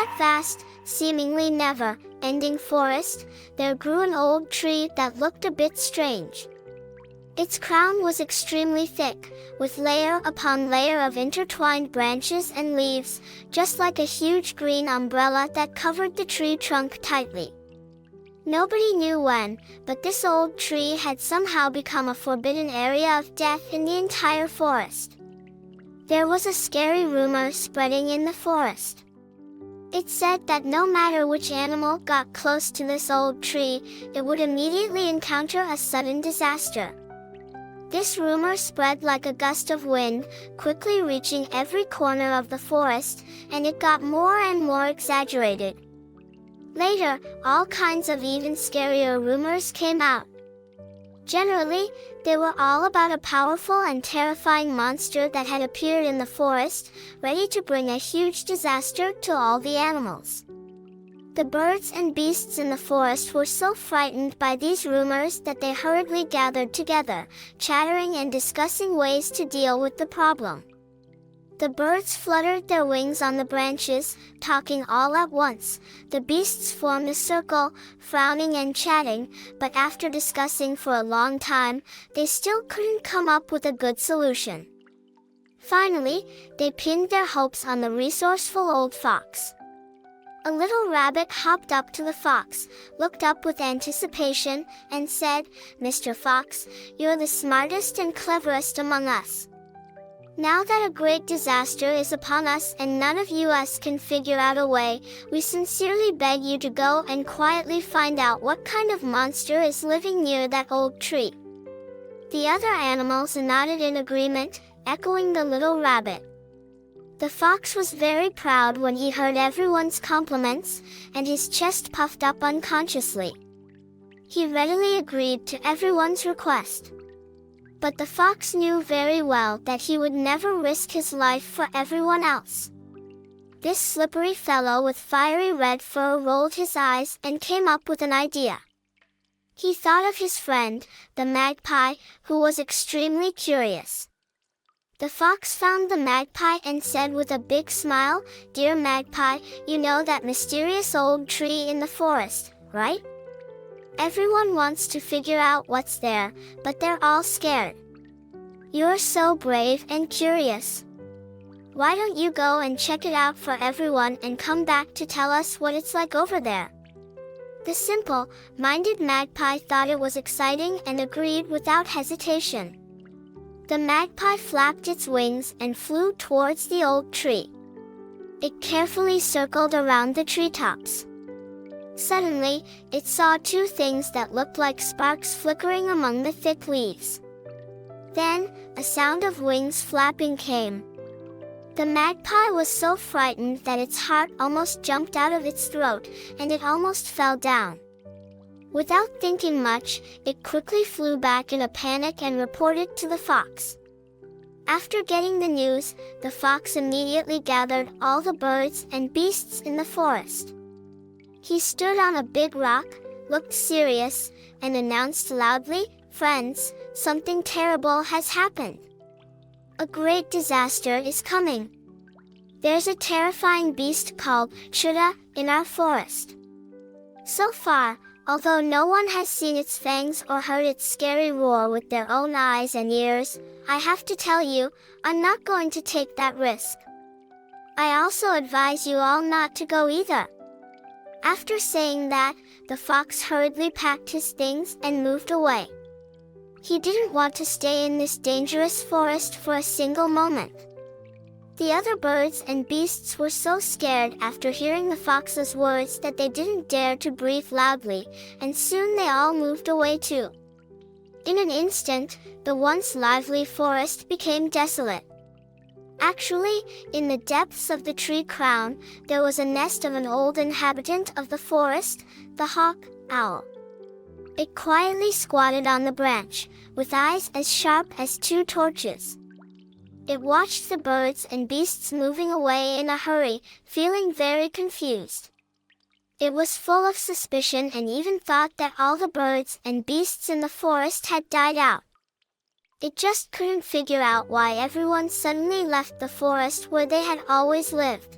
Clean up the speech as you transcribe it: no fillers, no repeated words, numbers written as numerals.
that vast, seemingly never-ending forest, there grew an old tree that looked a bit strange. Its crown was extremely thick, with layer upon layer of intertwined branches and leaves, just like a huge green umbrella that covered the tree trunk tightly. Nobody knew when, but this old tree had somehow become a forbidden area of death in the entire forest. There was a scary rumor spreading in the forest. It said that no matter which animal got close to this old tree, it would immediately encounter a sudden disaster. This rumor spread like a gust of wind, quickly reaching every corner of the forest, and it got more and more exaggerated. Later, all kinds of even scarier rumors came out. Generally, they were all about a powerful and terrifying monster that had appeared in the forest, ready to bring a huge disaster to all the animals. The birds and beasts in the forest were so frightened by these rumors that they hurriedly gathered together, chattering and discussing ways to deal with the problem. The birds fluttered their wings on the branches, talking all at once. The beasts formed a circle, frowning and chatting, but after discussing for a long time, they still couldn't come up with a good solution. Finally, they pinned their hopes on the resourceful old fox. A little rabbit hopped up to the fox, looked up with anticipation, and said, "Mr. Fox, you're the smartest and cleverest among us. Now that a great disaster is upon us and none of us can figure out a way, we sincerely beg you to go and quietly find out what kind of monster is living near that old tree." The other animals nodded in agreement, echoing the little rabbit. The fox was very proud when he heard everyone's compliments, and his chest puffed up unconsciously. He readily agreed to everyone's request. But the fox knew very well that he would never risk his life for everyone else. This slippery fellow with fiery red fur rolled his eyes and came up with an idea. He thought of his friend, the magpie, who was extremely curious. The fox found the magpie and said with a big smile, "Dear magpie, you know that mysterious old tree in the forest, right? Everyone wants to figure out what's there, but they're all scared. You're so brave and curious. Why don't you go and check it out for everyone and come back to tell us what it's like over there?" The simple-minded magpie thought it was exciting and agreed without hesitation. The magpie flapped its wings and flew towards the old tree. It carefully circled around the treetops. Suddenly, it saw two things that looked like sparks flickering among the thick leaves. Then, a sound of wings flapping came. The magpie was so frightened that its heart almost jumped out of its throat, and it almost fell down. Without thinking much, it quickly flew back in a panic and reported to the fox. After getting the news, the fox immediately gathered all the birds and beasts in the forest. He stood on a big rock, looked serious, and announced loudly, "Friends, something terrible has happened. A great disaster is coming. There's a terrifying beast called Chuda in our forest. So far, although no one has seen its fangs or heard its scary roar with their own eyes and ears, I have to tell you, I'm not going to take that risk. I also advise you all not to go either." After saying that, the fox hurriedly packed his things and moved away. He didn't want to stay in this dangerous forest for a single moment. The other birds and beasts were so scared after hearing the fox's words that they didn't dare to breathe loudly, and soon they all moved away too. In an instant, the once lively forest became desolate. Actually, in the depths of the tree crown, there was a nest of an old inhabitant of the forest, the hawk owl. It quietly squatted on the branch, with eyes as sharp as two torches. It watched the birds and beasts moving away in a hurry, feeling very confused. It was full of suspicion and even thought that all the birds and beasts in the forest had died out. It just couldn't figure out why everyone suddenly left the forest where they had always lived.